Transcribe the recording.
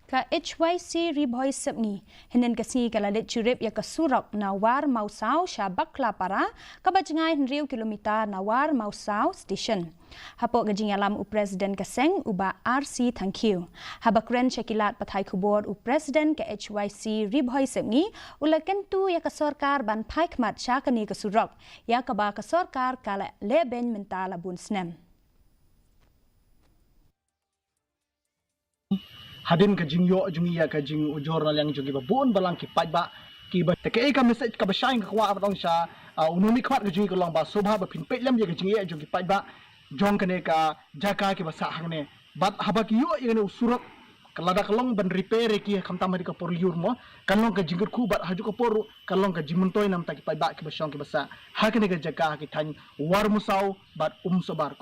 KHASI Ribhoi Sepngi henen KHASI kala Leit Jurip ya ke Surok na Warmawsaw sya Bakhlapara kabajengai 100 kilometer na Warmawsaw station. Hapok gajing alam u Presiden Kaseng uba RC thank you. Habakren cekilat pathai kubor u Presiden KHASI Ribhoi Sepngi ulaken tu ya ke sarkar ban phai khmat sya kani ke Surok ya ke ba ke sarkar kala leben mentala bun snem. Hadin ka jing yo jung iya ka jing ujor yang jungi ba bon balang ki pai ba ki ba te ke ka message ka ba shaing ka wa ba sha ununi khwat ka jungi ka long ba sobha ba phin pe lem ye ka jing iya jungi pai ba jong ka ne ka jaka ki ba sa hang ne bat haba ki yo ye ne Surok kalada kalong ban repair ki khamta mari ka por yur mo kalong ka jinggur khu bat haju ka por kalong ka jimun toy nam ta ki pai ba ki ba shong ki ba sa ha ka ne ka jaka ki than Warmawsaw bat sobar